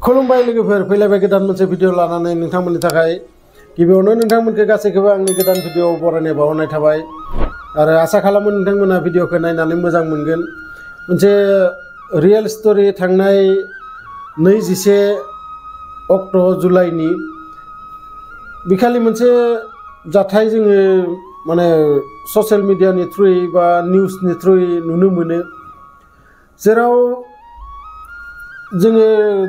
खुलुमबाय लोगोफोर फैलायबाय गोदान मोनसे भिडिअ लानानै नोंथांमोननि थाखाय गिबियावनो नोंथांमोनखौ गासैखौबो आंनि गोदान भिडिअ बरायनाय बावहरनाय थाबाय आरो आसा खालामो नोंथांमोना भिडिअखौ नायनानै मोजां मोनगोन। मोनसे रियेल स्टोरी थांनाय 21 अक्ट' जुलाइनि बिखालि मोनसे जाथाय जोङो माने ससियेल मिडियानि थ्रुयै बा निउसनि थ्रुयै नुनो मोनो, जेराव जोङो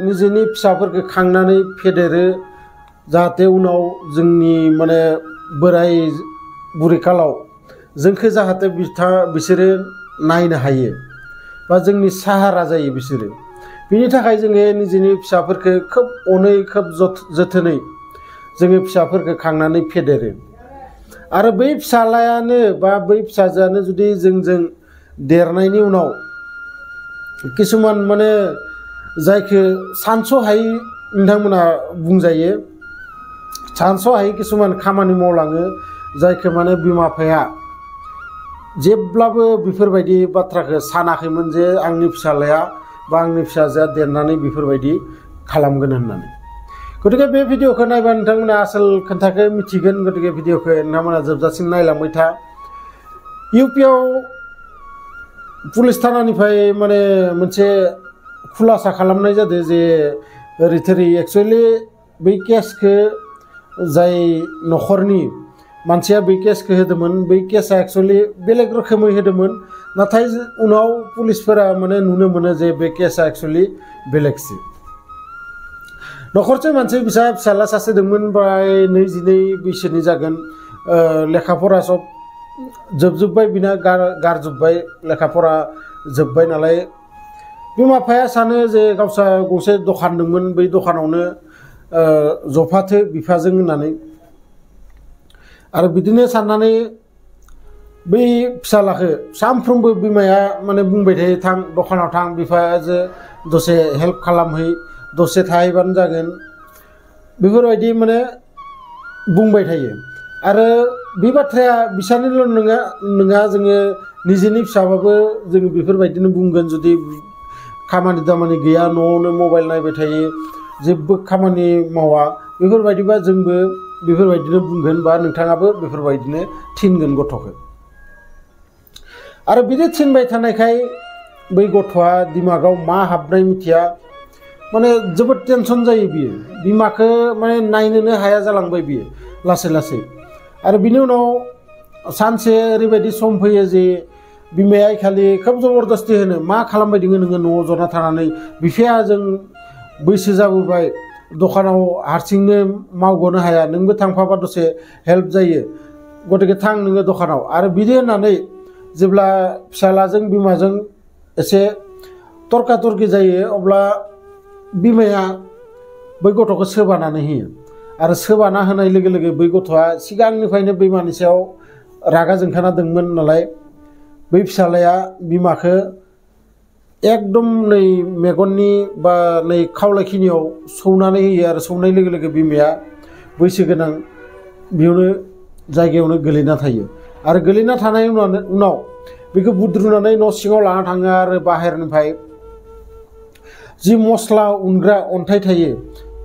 निजेनि फिसाफोरखौ खांनानै फेदेरो जाहाथे उनाव जोंनि माने बोराय बुरै कालाव जोंखौ जाहाथे बिसोरो नायनो हायो बा जोंनि साहारा जायो बिसोरो। बिनि थाखाय जोङो निजेनि फिसाफोरखौ खोब अनै खोब जोथोनै जोङो फिसाफोरखौ खांनानै फेदेरो आरो बै फिसालायानो बा बै फिसाजोआनो जुदि जोंजों देरनायनि उनाव किसुमान माने जायखौ सानस'हायै नोंथांमोना बुंजायो, सानस'हायै किसुमान खामानि मावलाङो जायखौ माने बिमा बिफाया जेब्लाबो बेफोरबायदि बाथ्राखौ सानाखैमोन जे आंनि फिसालाया बा आंनि फिसाजोआ देरनानै बेफोरबायदि खालामगोन होननानै। गतिके बे भिडिअखौ नायबा नोंथांमोना आसोल खोन्थाखौ मिथिगोन। गतिके भिडिअखौ नोंथांमोना जोबजासिम नायलांबाय था। इउपिआव पुलिस थानानिफ्राय माने मोनसे खुलासा खालामनाय जादों जे ओरैथोरै एक्सुवेलि बै केसखौ जाय न'खरनि मानसिया बै केसखौ होदोंमोन, बै केसा एक्सुवेलि बेलेग रोखोमै होदोंमोन, नाथाय उनाव पुलिसफोरा माने नुनो मोनो जे बे केसा एक्सुवेलि बेलेगसो। न'खरसे मानसि फिसाला सासे दंमोन, प्राय 22 बैसोनि जागोन। लेखा फरा सब जोबजोब्बाय, बिना गारजोब्बाय, लेखा फरा जोब्बाय नालाय बिमा बिफाया सानो जे गावसा गंसे दखान दंमोन, बै दखानावनो जफाथो बिफाजों होननानै। आरो बिदिनो साननानै बै फिसालाखौ सानफ्रोमबो बिमाया माने बुंबाय थायो, थां दखानाव थां, बिफाजों दसे हेल्प खालामहै, दसे थाहैबानो जागोन, बेफोरबायदि माने बुंबाय थायो। आरो बे बाथ्राया बिसानिल' नङा, जोङो निजेनि फिसाबाबो जों बेफोरबायदिनो बुंगोन। जुदि खामानि दामानि गैया, न'आवनो मबाइल नायबाय थायो, जेबो खामानि मावा, बेफोरबायदिबा जोंबो बेफोरबायदिनो बुंगोन बा नोंथाङाबो बेफोरबायदिनो थिनगोन गथ'खौ। आरो बिदि थिनबाय थानायखाय बै गथ'आ दिमागाव मा हाबनाय मिथिया, माने जोबोद टेनसन जायो बियो, बिमाखौ माने नायनोनो हाया जालांबाय बियो लासै लासै। आरो बिनि उनाव सानसे ओरैबायदि सम फैयो जे बिमाया खालि खोब जबरदस्ति होनो, मा खालामबाय दङ नोङो न'आव जना थानानै, बिफाया जों बैसो जाबोबाय, दखानाव हारसिंनो मावग'नो हाया, नोंबो थांफाबा दसे हेल्प जायो, गतिके थां नोङो दखानाव। आरो बिदि होननानै जेब्ला फिसालाजों बिमाजों एसे तर्का तर्कि जायो, अब्ला बिमाया बै गथ'खौ सोबानानै होयो। आरो सोबाना होनाय लोगो लोगो बै गथ'आ सिगांनिफ्रायनो बिमानि सायाव रागा जोंखाना दंमोन नालाय, बै फिसालाया बिमाखौ एकदम नै मेगननि बा नै खावलायखिनियाव सौनानै होयो। आरो सौनाय लोगो लोगो बिमाया बैसो गोनां बेयावनो जायगायावनो गोलैना थायो। आरो गोलैना थानाय उनाव बेखौ बुद्रुनानै न' सिङाव लाना थाङो आरो बाहेरनिफ्राय जि मस्ला उनग्रा अन्थाइ थायो,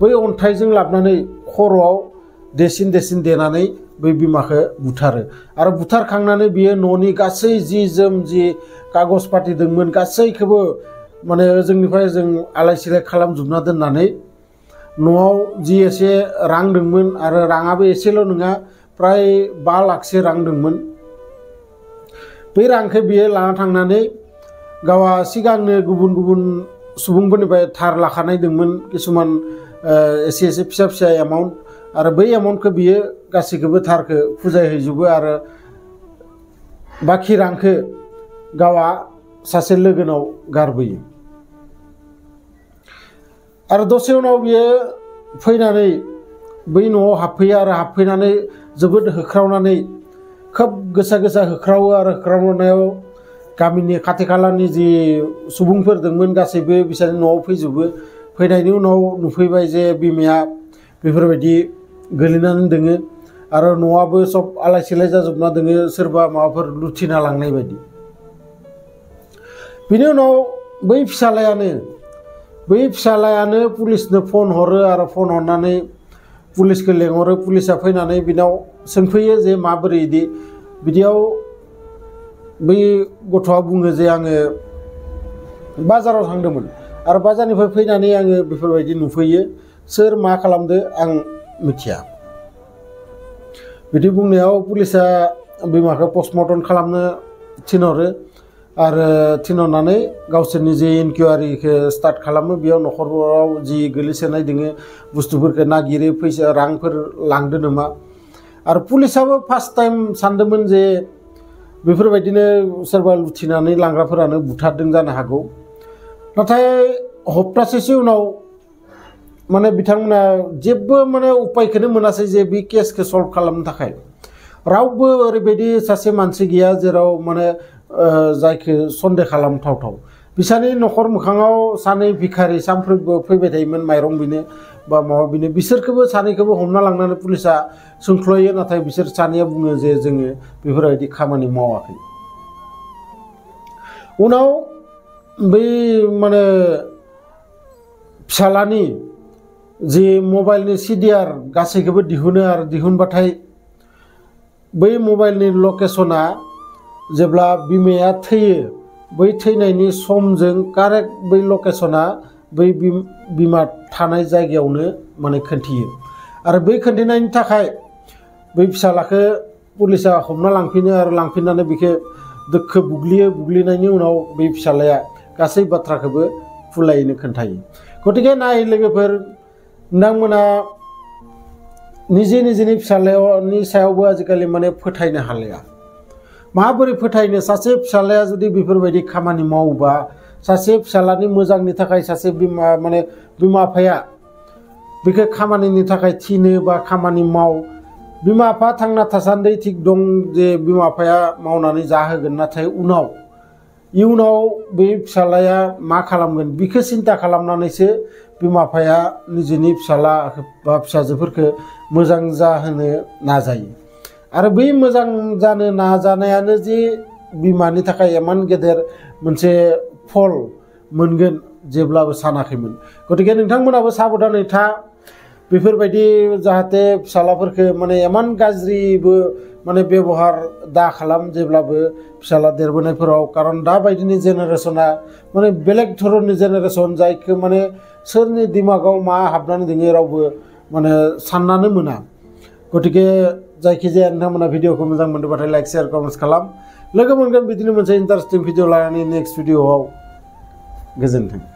बै अन्थाइजों लाबोनानै खर'आव देसिन देनानै बै बिमाखौ बुथारो। आरो बुथारखांनानै बियो न'नि गासै जि जोम, जि कागज पाति दंमोन, गासैखौबो माने जोंनिफ्राय जों आलाय सिलाय खालामजोबना दोननानै न'आव जि एसे रां दंमोन, आरो राङाबो एसेल' नङा, प्राय 5 लाखसो रां दंमोन, बै रांखौ बियो लाना थांनानै गावहा सिगांनो गुबुन सुबुंफोरनिफ्राय धार लाखानाय दंमोन, किसुमान एसे फिसा फिसा एमाउन्ट, आरो बै एमाउन्टखौ बियो गासैखौबो धारखौ फुजायहैजोबो। आरो बाखि रांखौ गावहा सासे लोगोनाव गारबोयो। आरो दसे उनाव बियो फैनानै बै न'आव हाबफैयो, आरो हाबफैनानै जोबोद होख्रावनानै खोब गोसा होख्रावो। आरो होख्रावनायाव गामिनि खाथि खालानि जि सुबुंफोर दंमोन गासैबो बिसोरनि न'आव फैजोबो। फैनायनि उनाव नुफैबाय जे बिमाया बेफोरबायदि गोलैनानै दोङो, आरो न'आबो सब आलाय सिलाय जाजोबना दोङो, सोरबा माबाफोर लुथिना लांनाय बायदि। बिनि उनाव बै फिसालायानो बै फिसालायानो पुलिसनो फन हरो आरो फन हरनानै पुलिसखौ लेंहरो पुलिसा फैनानै बिनाव सोंफैयो जे माबोरै बिदियाव बै गथ'आ बुङो जे आङो बाजाराव थांदोंमोन आरो बाजारनिफ्राय फैनानै आङो बेफोरबायदि नुफैयो सोर मा खालामदो आं मिथिया बिदि बुंनायाव पुलिसा बिमाखौ पस्टमर्टम खालामनो थिनहरो आरो थिनहरनानै गावसोरनि जे इनकुवारिखौ स्टार्ट खालामो बेयाव न'खराव जि गोलैसोनाय दोङो बुस्थुफोरखौ नागिरो फैसा रांफोर लांदो नामा आरो पुलिसाबो फार्स्ट टाइम सानदोंमोन जे बेफोरबायदिनो सोरबा लुथिनानै लांग्राफोरानो बुथारदों जानो हागौ नाथाय हप्तासेसो उनाव माने बिथांमोना जेबो माने उपायखौनो मोनासै जे बे केसखौ सल्भ खालामनो थाखाय रावबो ओरैबायदि सासे मानसि गैया जेराव माने जायखौ सन्देह खालामथावथाव बिसानि न'खर मोखाङाव सानै भिखारि सानफ्रोमबो फैबाय थायोमोन माइरं बिनो बा माबा बिनो बिसोरखौबो सानैखौबो हमना लांनानै पुलिसा सोंख्ल'यो नाथाय बिसोर सानैया बुङो जे जोङो बेफोरबायदि खामानि मावाखै उनाव बै माने फिसालानि जि मबाइलनि सिडिआर गासैखौबो दिहुनो आरो दिहुनबाथाय बै मबाइलनि लकेसना जेब्ला बिमाया थैयो बै थैनायनि समजों कारेक्ट बै लकेसना बै बिमा थानाय जायगायावनो माने खोन्थियो आरो बै खोन्थिनायनि थाखाय बै फिसालाखौ पुलिसा हमना लांफिनो आरो लांफिननानै बेखौ दोखो बुग्लिनायनि उनाव बै फिसालाया गासै बाथ्राखौबो फुलायैनो खोन्थायो गतिके नाय लोगोफोर नोंथांमोना निजेनि फिसालानि सायावबो आजिखालि माने फोथायनो हालिया माबोरै फोथायनो सासे फिसालाया जुदि बेफोरबायदि खामानि मावोबा सासे फिसालानि मोजांनि थाखाय सासे बिमा बिफाया बेखौ खामानिनि थाखाय थिनो बा खामानि माव बिमा बिफा थांना थासान्दि थिग दं जे बिमा बिफाया मावनानै जाहोगोन नाथाय इयुनाव बे फिसालाया मा खालामगोन बेखौ सिन्था खालामनानैसो बिमा बिफाया निजेनि फिसाला बा फिसाजोफोरखौ मोजां जाहोनो नाजायो आरो बै मोजां जानो नाजानायानो जे बिमानि थाखाय इमान गेदेर मोनसे फल मोनगोन जेब्लाबो सानाखैमोन गतिके नोंथांमोनाबो साबधानै था बेफोरबायदि जाहाथे फिसालाफोरखौ माने इमान गाज्रिबो माने बेबहार दा खालाम जेब्लाबो फिसाला देरबोनायफोराव खारन दाबायदिनि जेनेरेसना माने बेलेग धरननि जेनेरेसन जायखौ माने सोरनि दिमागाव मा हाबनानै दङ रावबो माने साननानो मोना गतिके जायखिजाया नोंथांमोना भिडिअखौ मोजां मोनदोंबाथाय लाइक शेयार कमेन्ट खालाम लोगो मोनगोन बिदिनो मोनसे इन्टारेस्टिं भिडिअ लानानै नेक्स्ट भिडिअआव गोजोन्थों।